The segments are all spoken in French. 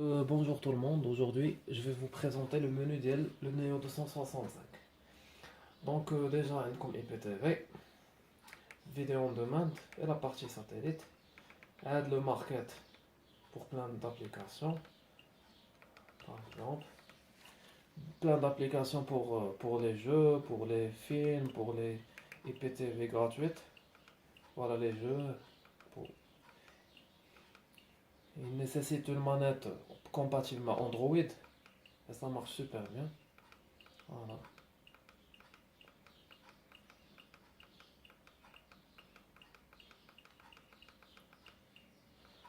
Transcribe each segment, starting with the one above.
Bonjour tout le monde, aujourd'hui je vais vous présenter le menu d'IL, le Neo 265. Donc déjà comme IPTV, vidéo on demande et la partie satellite, aide le market pour plein d'applications, par exemple, plein d'applications pour les jeux, pour les films, pour les IPTV gratuites, voilà les jeux, pour- il nécessite une manette compatible à Android et ça marche super bien, voilà.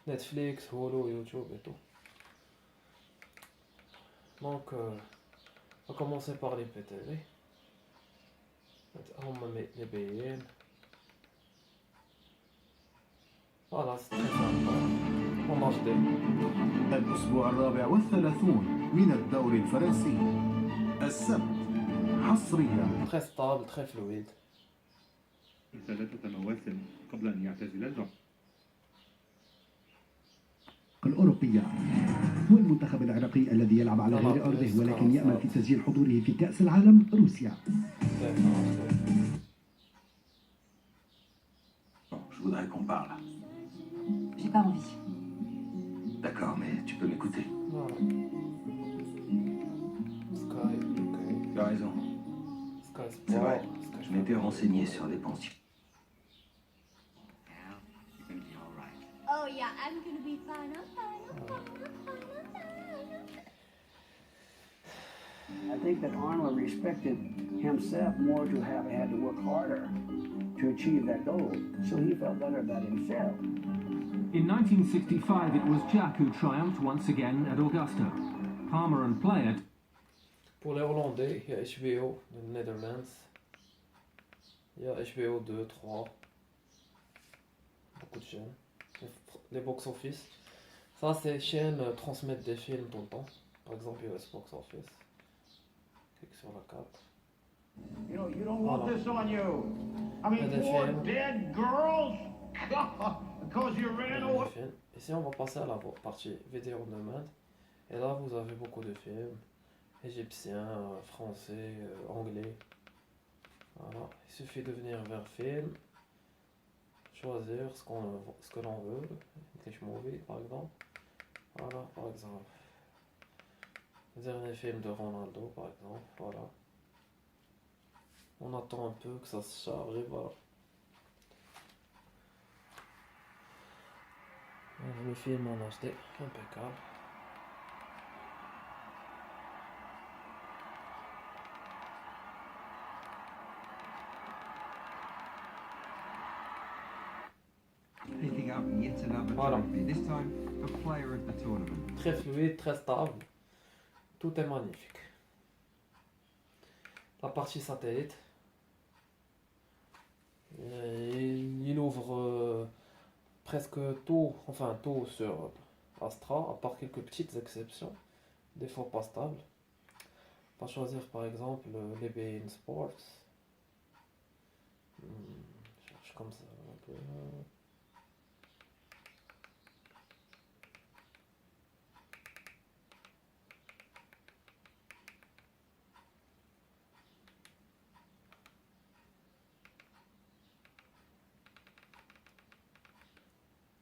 Netflix, Hulu, YouTube et tout. Donc, on va commencer par les PTV. On met les BN. Voilà, c'est très sympa. En HD. الأسبوع الرابع والثلاثون من الدوري الفرنسي السبت حصريا. Très stable, très fluide. 3 مواسم قبل أن يعتزل اللعب. الأوروبية والمنتخب العراقي الذي يلعب على غير أرضه ولكن يأمل في تسجيل حضوره في كأس العالم روسيا. Je voudrais qu'on parle. J'ai pas envie. D'accord, mais tu peux m'écouter. Voilà. Sky, ok. Tu as raison. Sky C'est vrai. Sport. Sky Je m'étais renseigné sur les pensions. Oh yeah, I'm gonna be fine. I'm fine. I'm fine. I'm fine. I'm fine. I think that Arnold respected himself more to have had to work harder to achieve that goal. So he felt better about himself. In 1965, it was Jack who triumphed once again at Augusta. Palmer and Playett. Pour les Hollandais, il y a HBO, the Netherlands. Il y a HBO 2, 3. Beaucoup de chaînes. Les box-office. Ça, ces chaînes transmettent des films tout le temps. Par exemple, US Box Office. Clique sur la carte. You know, you don't want Voilà. this on you. I mean, And the four film. dead girls? Because you ran Les away. films. Ici, on va passer à la partie vidéo on demand. Et là, vous avez beaucoup de films égyptiens, français, anglais. Voilà. Il suffit de venir vers film, choisir ce que l'on veut. English movie, par exemple. Voilà, par exemple. Le dernier film de Ronaldo, par exemple. Voilà. On attend un peu que ça se charge et voilà. Le film en HD, impeccable. Picking up yet another Voilà. trophy, this time a player of the tournament. Très fluide, très stable. Tout est magnifique. La partie satellite. Il ouvre presque tout, enfin tout sur Astra, à part quelques petites exceptions, des fois pas stables. On va choisir par exemple les BeIN Sports. Je cherche comme ça un peu.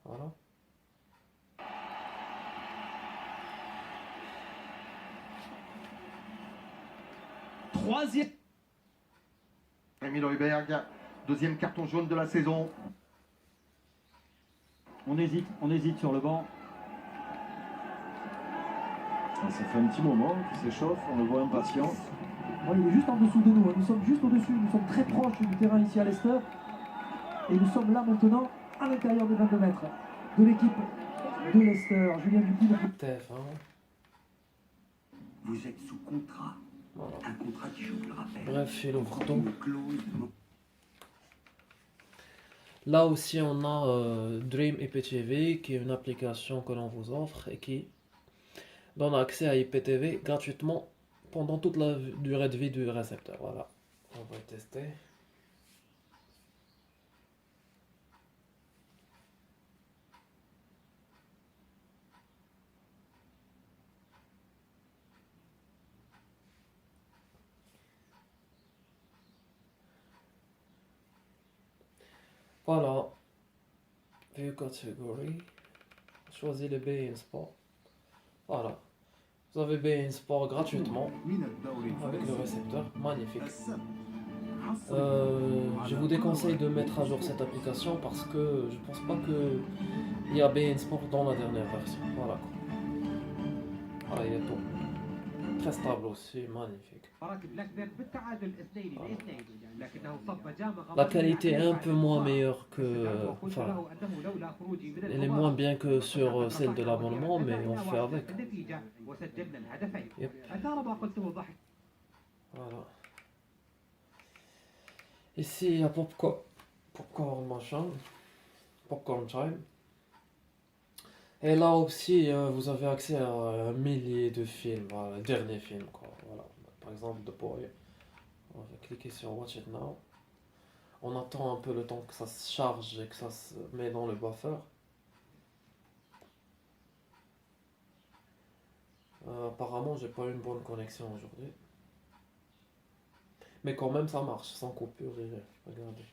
Voilà. Troisième. Rémi Heuberg, deuxième carton jaune de la saison. On hésite sur le banc. Ça fait un petit moment qu'il s'échauffe, on le voit impatient. Il est juste en dessous de nous, nous sommes juste au-dessus, nous sommes très proches du terrain ici à Leicester. Et nous sommes là maintenant à l'intérieur des 22 mètres de l'équipe de Leicester. Julien Dupuis. TF1. Vous êtes sous contrat. Voilà. Un contrat qui, je vous le rappelle, Bref, il ouvre tout. une clause de... Là aussi, on a Dream IPTV, qui est une application que l'on vous offre et qui donne accès à IPTV gratuitement pendant toute la durée de vie du récepteur. Voilà, on va tester. Voilà. View category. Choisis le Bein Sport. Voilà. Vous avez Bein Sport gratuitement avec le récepteur. Magnifique. Je vous déconseille de mettre à jour cette application parce que je pense pas que il y a Bein Sport dans la dernière version. Voilà. Voilà, il est tout. Très stable aussi, magnifique. La qualité est un peu moins meilleure que... Enfin, elle est moins bien que sur celle de l'abonnement, mais on fait avec. Yep. Voilà. Ici, il y a Popcorn machin. Popcorn Time. Et là aussi, vous avez accès à un millier de films, voilà, dernier film, quoi. Voilà. Par exemple, The Boy. On va cliquer sur Watch It Now. On attend un peu le temps que ça se charge et que ça se met dans le buffer. Apparemment, j'ai pas une bonne connexion aujourd'hui. Mais quand même, ça marche, sans coupure. Regardez.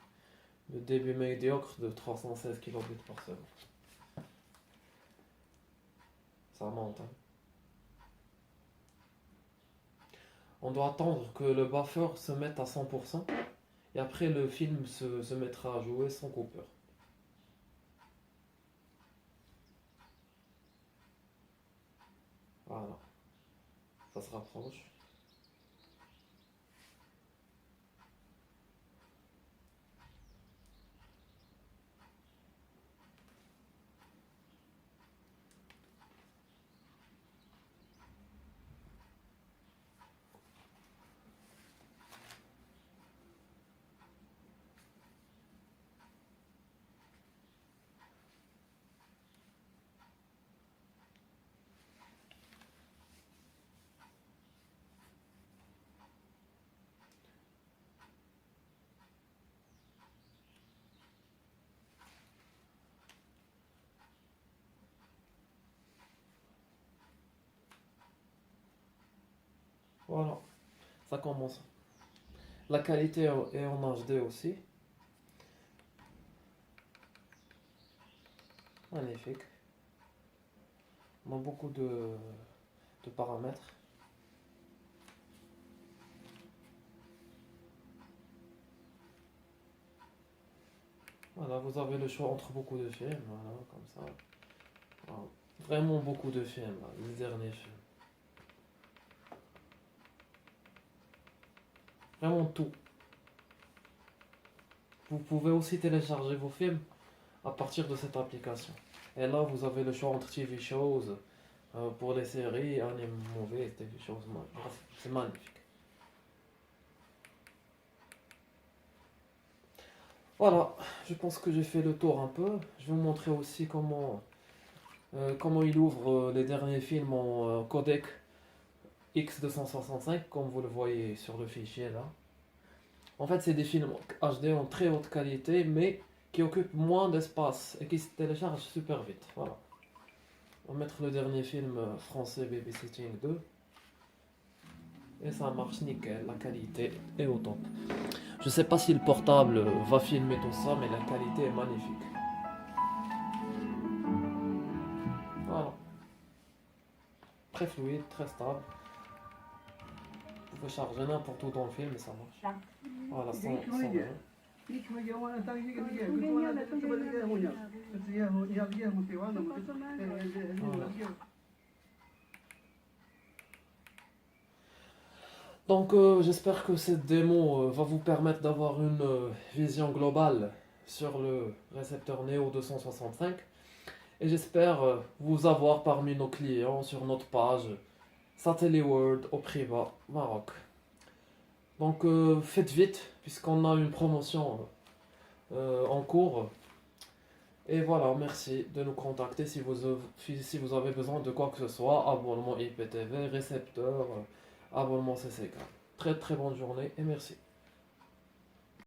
Le début médiocre de 316 kbps par seconde. Ça monte. Hein. On doit attendre que le buffer se mette à 100% et après le film se mettra à jouer sans coupure. Voilà. Ça se rapproche. Voilà, ça commence. La qualité est en HD aussi. Magnifique. On a beaucoup de paramètres. Voilà, vous avez le choix entre beaucoup de films, voilà, comme ça. Voilà. Vraiment beaucoup de films, là, les derniers films. Vraiment tout. Vous pouvez aussi télécharger vos films à partir de cette application. Et là, vous avez le choix entre TV shows, pour les séries, anime movies, TV shows. Bref, c'est magnifique. Voilà, je pense que j'ai fait le tour un peu. Je vais vous montrer aussi comment il ouvre les derniers films en codec X265, comme vous le voyez sur le fichier là. En fait, c'est des films HD en très haute qualité, mais qui occupent moins d'espace et qui se téléchargent super vite. Voilà. On va mettre le dernier film français Babysitting 2. Et ça marche nickel, la qualité est au top. Je sais pas si le portable va filmer tout ça, mais la qualité est magnifique. Voilà. Très fluide, très stable. Vous pouvez charger n'importe où dans le film et ça marche. Voilà, sans Donc j'espère que cette démo va vous permettre d'avoir une vision globale sur le récepteur Neo 265 et j'espère vous avoir parmi nos clients sur notre page Satellite World au prix bas Maroc. Donc faites vite puisqu'on a une promotion en cours. Et voilà, merci de nous contacter si vous avez besoin de quoi que ce soit, abonnement IPTV, récepteur, abonnement CCK. Très très bonne journée et merci.